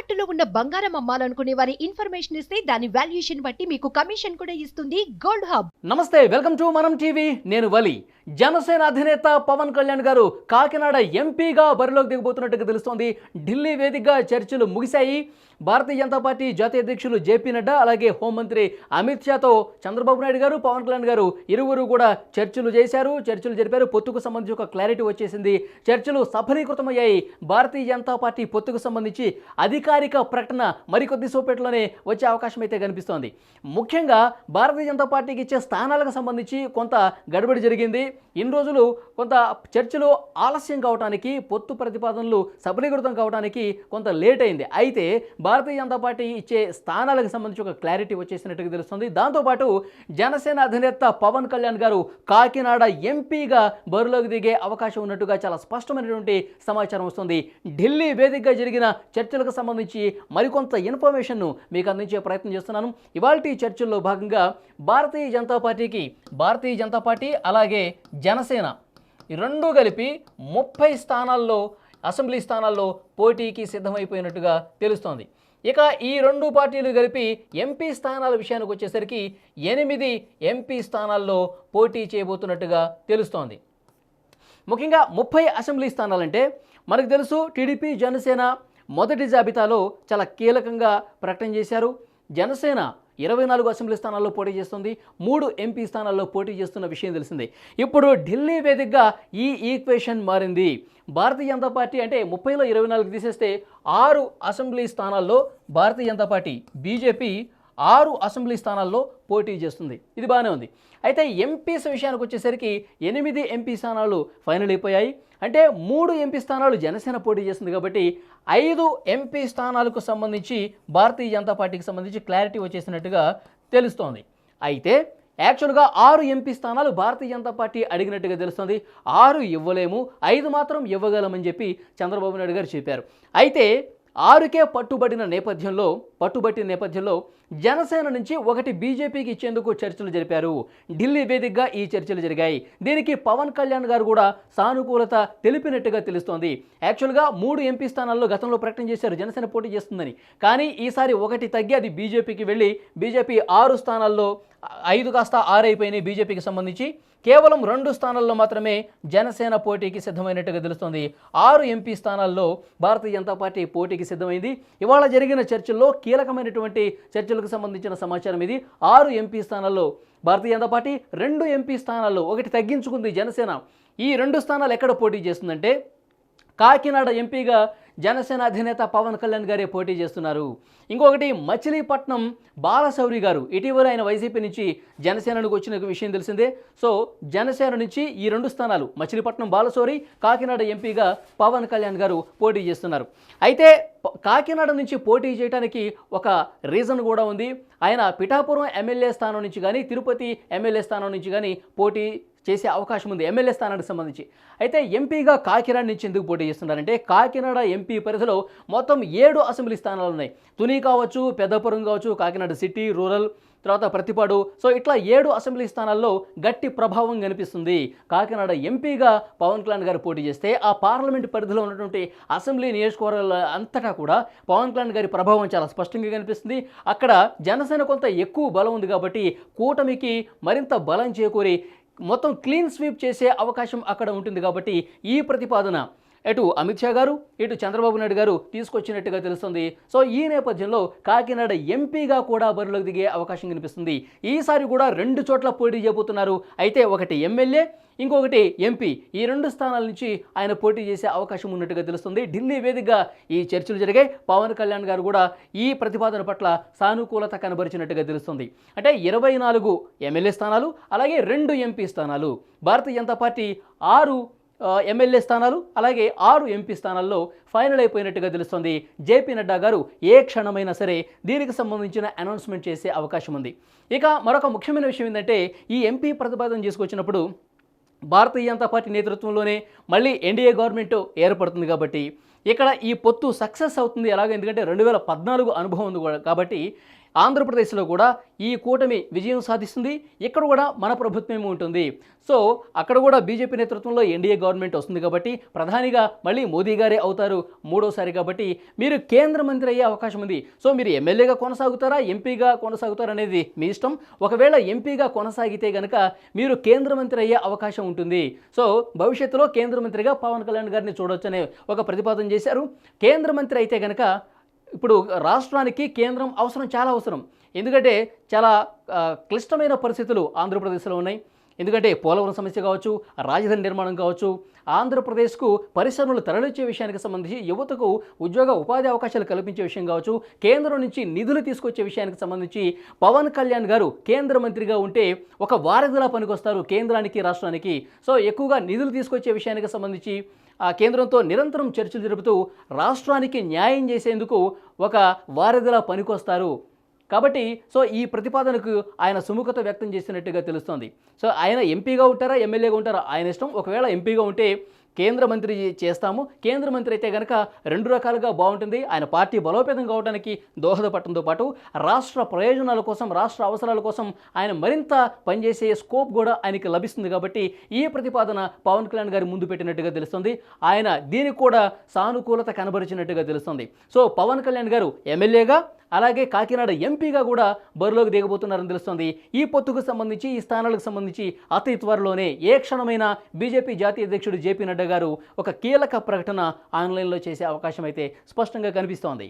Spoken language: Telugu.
తాకట్టులో ఉన్న బంగారం అమ్మాలనుకునే వారి ఇన్ఫర్మేషన్ ఇస్తే దాని వాల్యుయేషన్ బట్టి మీకు కమిషన్ కూడా ఇస్తుంది గోల్డ్ హబ్. నమస్తే, వెల్కమ్ టు మనం టీవీ. నేను వలి. జనసేన అధినేత పవన్ కళ్యాణ్ గారు కాకినాడ ఎంపీగా బరిలోకి దిగబోతున్నట్టుగా తెలుస్తోంది. ఢిల్లీ వేదికగా చర్చలు ముగిశాయి. భారతీయ జనతా పార్టీ జాతీయ అధ్యక్షులు జేపీ నడ్డా అలాగే హోంమంత్రి అమిత్ షాతో చంద్రబాబు నాయుడు గారు, పవన్ కళ్యాణ్ గారు ఇరువురు కూడా చర్చలు జరిపారు. పొత్తుకు సంబంధించి ఒక క్లారిటీ వచ్చేసింది. చర్చలు సఫలీకృతమయ్యాయి. భారతీయ జనతా పార్టీ పొత్తుకు సంబంధించి అధికారిక ప్రకటన మరికొద్ది సేపట్లోనే వచ్చే అవకాశం అయితే కనిపిస్తోంది. ముఖ్యంగా భారతీయ జనతా పార్టీకి ఇచ్చే స్థానాలకు సంబంధించి కొంత గడబడి జరిగింది. ఇన్ని రోజులు కొంత చర్చలు ఆలస్యం కావడానికి, పొత్తు ప్రతిపాదనలు సఫలీకృతం కావడానికి కొంత లేట్ అయింది. అయితే భారతీయ జనతా పార్టీ ఇచ్చే స్థానాలకు సంబంధించి ఒక క్లారిటీ వచ్చేసినట్టుగా తెలుస్తుంది. దాంతోపాటు జనసేన అధినేత పవన్ కళ్యాణ్ గారు కాకినాడ ఎంపీగా బరిలోకి దిగే అవకాశం ఉన్నట్టుగా చాలా స్పష్టమైనటువంటి సమాచారం వస్తుంది. ఢిల్లీ వేదికగా జరిగిన చర్చలకు సంబంధించి మరికొంత ఇన్ఫర్మేషన్ను మీకు అందించే ప్రయత్నం చేస్తున్నాను. ఇవాల్టి చర్చల్లో భాగంగా భారతీయ జనతా పార్టీ అలాగే జనసేన ఈ రెండు కలిపి 30 స్థానాల్లో అసెంబ్లీ స్థానాల్లో పోటీకి సిద్ధమైపోయినట్టుగా తెలుస్తోంది. ఇక ఈ రెండు పార్టీలు కలిపి ఎంపీ స్థానాల విషయానికి వచ్చేసరికి 8 ఎంపీ స్థానాల్లో పోటీ చేయబోతున్నట్టుగా తెలుస్తోంది. ముఖ్యంగా 30 అసెంబ్లీ స్థానాలంటే మనకు తెలుసు, టీడీపీ జనసేన మొదటి జాబితాలో చాలా కీలకంగా ప్రకటన చేశారు. జనసేన 24 అసెంబ్లీ స్థానాల్లో పోటీ చేస్తుంది, 3 ఎంపీ స్థానాల్లో పోటీ చేస్తున్న విషయం తెలిసిందే. ఇప్పుడు ఢిల్లీ వేదికగా ఈ ఈక్వేషన్ మారింది. భారతీయ జనతా పార్టీ అంటే 30లో 24 తీసేస్తే 6 అసెంబ్లీ స్థానాల్లో Bharatiya Janata party, BJP 6 assembly స్థానాల్లో పోటీ చేస్తుంది. ఇది బాగానే ఉంది. అయితే ఎంపీస్ విషయానికి వచ్చేసరికి 8 ఎంపీ స్థానాలు ఫైనల్ అయిపోయాయి. అంటే 3 ఎంపీ స్థానాలు జనసేన పోటీ చేస్తుంది కాబట్టి 5 ఎంపీ స్థానాలకు సంబంధించి భారతీయ జనతా పార్టీకి సంబంధించి క్లారిటీ వచ్చేసినట్టుగా తెలుస్తోంది. అయితే యాక్చువల్గా 6 ఎంపీ స్థానాలు భారతీయ జనతా పార్టీ అడిగినట్టుగా తెలుస్తుంది. 6 ఇవ్వలేము, 5 మాత్రం ఇవ్వగలమని చెప్పి చంద్రబాబు నాయుడు గారు చెప్పారు. అయితే 6కే పట్టుబట్టిన నేపథ్యంలో జనసేన నుంచి 1 బీజేపీకి ఇచ్చేందుకు చర్చలు జరిపారు. ఢిల్లీ వేదికగా ఈ చర్చలు జరిగాయి. దీనికి పవన్ కళ్యాణ్ గారు కూడా సానుకూలత తెలిపినట్టుగా తెలుస్తోంది. యాక్చువల్గా 3 ఎంపీ స్థానాల్లో గతంలో ప్రకటన చేశారు జనసేన పోటీ చేస్తుందని. కానీ ఈసారి 1 తగ్గి అది బీజేపీకి వెళ్ళి బీజేపీ 6 స్థానాల్లో 5 కాస్త 6 అయిపోయినాయి బీజేపీకి సంబంధించి. కేవలం 2 స్థానాల్లో మాత్రమే జనసేన పోటీకి సిద్ధమైనట్టుగా తెలుస్తోంది. 6 ఎంపీ స్థానాల్లో భారతీయ జనతా పార్టీ పోటీకి సిద్ధమైంది. ఇవాళ జరిగిన చర్చల్లో కీలకమైనటువంటి చర్చలకు సంబంధించిన సమాచారం ఇది. 6 ఎంపీ స్థానాల్లో భారతీయ జనతా పార్టీ, 2 ఎంపీ స్థానాల్లో 1 తగ్గించుకుంది జనసేన. ఈ 2 స్థానాలు ఎక్కడ పోటీ చేస్తుందంటే కాకినాడ ఎంపీగా జనసేన అధినేత పవన్ కళ్యాణ్ గారే పోటీ చేస్తున్నారు. ఇంకొకటి మచిలీపట్నం బాలశౌరి గారు, ఇటీవల ఆయన వైసీపీ నుంచి జనసేనకు వచ్చిన విషయం తెలిసిందే. సో జనసేన నుంచి ఈ 2 స్థానాలు మచిలీపట్నం బాలశౌరి, కాకినాడ ఎంపీగా పవన్ కళ్యాణ్ గారు పోటీ చేస్తున్నారు. అయితే కాకినాడ నుంచి పోటీ చేయడానికి ఒక రీజన్ కూడా ఉంది. ఆయన పిఠాపురం ఎమ్మెల్యే స్థానం నుంచి కానీ, తిరుపతి ఎమ్మెల్యే స్థానం నుంచి కానీ పోటీ చేసే అవకాశం ఉంది ఎమ్మెల్యే స్థానానికి సంబంధించి. అయితే ఎంపీగా కాకినాడ నుంచి ఎందుకు పోటీ చేస్తున్నారంటే కాకినాడ ఎంపీ పరిధిలో మొత్తం 7 అసెంబ్లీ స్థానాలు ఉన్నాయి. తుని కావచ్చు, పెద్దపురం కావచ్చు, కాకినాడ సిటీ, రూరల్, తర్వాత ప్రతిపాడు. సో ఇట్లా 7 అసెంబ్లీ స్థానాల్లో గట్టి ప్రభావం కనిపిస్తుంది. కాకినాడ ఎంపీగా పవన్ కళ్యాణ్ గారు పోటీ చేస్తే ఆ పార్లమెంట్ పరిధిలో ఉన్నటువంటి అసెంబ్లీ నియోజకవర్గాల అంతటా కూడా పవన్ కళ్యాణ్ గారి ప్రభావం చాలా స్పష్టంగా కనిపిస్తుంది. అక్కడ జనసేన కొంత ఎక్కువ బలం ఉంది కాబట్టి కూటమికి మరింత బలం చేకూరి మొత్తం క్లీన్ స్వీప్ చేసే అవకాశం అక్కడ ఉంటుంది. కాబట్టి ఈ ప్రతిపాదన అటు అమిత్ షా గారు, ఇటు చంద్రబాబు నాయుడు గారు తీసుకొచ్చినట్టుగా తెలుస్తుంది. సో ఈ నేపథ్యంలో కాకినాడ ఎంపీగా కూడా బరిలోకి దిగే అవకాశం కనిపిస్తుంది. ఈసారి కూడా 2 చోట్ల పోటీ చేయబోతున్నారు. అయితే ఒకటి ఎమ్మెల్యే, ఇంకొకటి ఎంపీ. ఈ 2 స్థానాల నుంచి ఆయన పోటీ చేసే అవకాశం ఉన్నట్టుగా తెలుస్తుంది. ఢిల్లీ వేదికగా ఈ చర్చలు జరిగాయి. పవన్ కళ్యాణ్ గారు కూడా ఈ ప్రతిపాదన పట్ల సానుకూలత కనబరిచినట్టుగా తెలుస్తుంది. అంటే 24 ఎమ్మెల్యే స్థానాలు అలాగే 2 ఎంపీ స్థానాలు. భారతీయ జనతా పార్టీ 6 ఎమ్మెల్యే స్థానాలు అలాగే 6 ఎంపీ స్థానాల్లో ఫైనల్ అయిపోయినట్టుగా తెలుస్తుంది. జేపీ నడ్డా గారు ఏ క్షణమైనా సరే దీనికి సంబంధించిన అనౌన్స్మెంట్ చేసే అవకాశం ఉంది. ఇక మరొక ముఖ్యమైన విషయం ఏంటంటే ఈ ఎంపీ ప్రతిపాదన చేసుకొచ్చినప్పుడు భారతీయ జనతా పార్టీ నేతృత్వంలోనే మళ్ళీ ఎన్డీఏ గవర్నమెంట్ ఏర్పడుతుంది కాబట్టి ఇక్కడ ఈ పొత్తు సక్సెస్ అవుతుంది. ఎలాగో ఎందుకంటే 2014 అనుభవం ఉంది కాబట్టి ఆంధ్రప్రదేశ్లో కూడా ఈ కూటమి విజయం సాధిస్తుంది. ఇక్కడ కూడా మన ప్రభుత్వమే ఉంటుంది. సో అక్కడ కూడా బీజేపీ నేతృత్వంలో ఎన్డీఏ గవర్నమెంట్ వస్తుంది కాబట్టి ప్రధానిగా మళ్ళీ మోదీ గారే అవుతారు మూడోసారి. కాబట్టి మీరు కేంద్ర మంత్రి అయ్యే అవకాశం ఉంది. సో మీరు ఎమ్మెల్యేగా కొనసాగుతారా, ఎంపీగా కొనసాగుతారా అనేది మీ ఇష్టం. ఒకవేళ ఎంపీగా కొనసాగితే గనక మీరు కేంద్ర మంత్రి అయ్యే అవకాశం ఉంటుంది. సో భవిష్యత్తులో కేంద్ర మంత్రిగా పవన్ కళ్యాణ్ గారిని చూడొచ్చనే ఒక ప్రతిపాదన చేశారు. కేంద్ర మంత్రి అయితే గనక ఇప్పుడు రాష్ట్రానికి కేంద్రం అవసరం, చాలా అవసరం. ఎందుకంటే చాలా క్లిష్టమైన పరిస్థితులు ఆంధ్రప్రదేశ్లో ఉన్నాయి. ఎందుకంటే పోలవరం సమస్య కావచ్చు, రాజధాని నిర్మాణం కావచ్చు, ఆంధ్రప్రదేశ్కు పరిశ్రమలు తరలించే విషయానికి సంబంధించి యువతకు ఉద్యోగ ఉపాధి అవకాశాలు కల్పించే విషయం కావచ్చు, కేంద్రం నుంచి నిధులు తీసుకొచ్చే విషయానికి సంబంధించి పవన్ కళ్యాణ్ గారు కేంద్ర మంత్రిగా ఉంటే ఒక వారధిలా పనికొస్తారు కేంద్రానికి, రాష్ట్రానికి. సో ఎక్కువగా నిధులు తీసుకొచ్చే విషయానికి సంబంధించి ఆ కేంద్రంతో నిరంతరం చర్చలు జరుపుతూ రాష్ట్రానికి న్యాయం చేసేందుకు ఒక వారధిలా పనికొస్తారు. కాబట్టి సో ఈ ప్రతిపాదనకు ఆయన సుముఖత వ్యక్తం చేసినట్టుగా తెలుస్తోంది. సో ఆయన ఎంపీగా ఉంటారా, ఎమ్మెల్యేగా ఉంటారా ఆయన ఇష్టం. ఒకవేళ ఎంపీగా ఉంటే కేంద్ర మంత్రి చేస్తాము, కేంద్ర మంత్రి అయితే కనుక రెండు రకాలుగా బాగుంటుంది. ఆయన పార్టీ బలోపేతం కావడానికి దోహదపడటంతో పాటు రాష్ట్ర ప్రయోజనాల కోసం, రాష్ట్ర అవసరాల కోసం ఆయన మరింత పనిచేసే స్కోప్ కూడా ఆయనకి లభిస్తుంది. కాబట్టి ఈ ప్రతిపాదన పవన్ కళ్యాణ్ గారి ముందు పెట్టినట్టుగా తెలుస్తుంది. ఆయన దీనికి కూడా సానుకూలత కనబరిచినట్టుగా తెలుస్తుంది. సో పవన్ కళ్యాణ్ గారు ఎమ్మెల్యేగా అలాగే కాకినాడ ఎంపీగా కూడా బరిలోకి దిగబోతున్నారని తెలుస్తుంది. ఈ పొత్తుకు సంబంధించి, ఈ స్థానాలకు సంబంధించి అతి త్వరలోనే ఏ క్షణమైనా బీజేపీ జాతీయ అధ్యక్షుడు జేపీ నడ్డా గారు ఒక కీలక ప్రకటన ఆన్లైన్లో చేసే అవకాశం అయితే స్పష్టంగా కనిపిస్తోంది.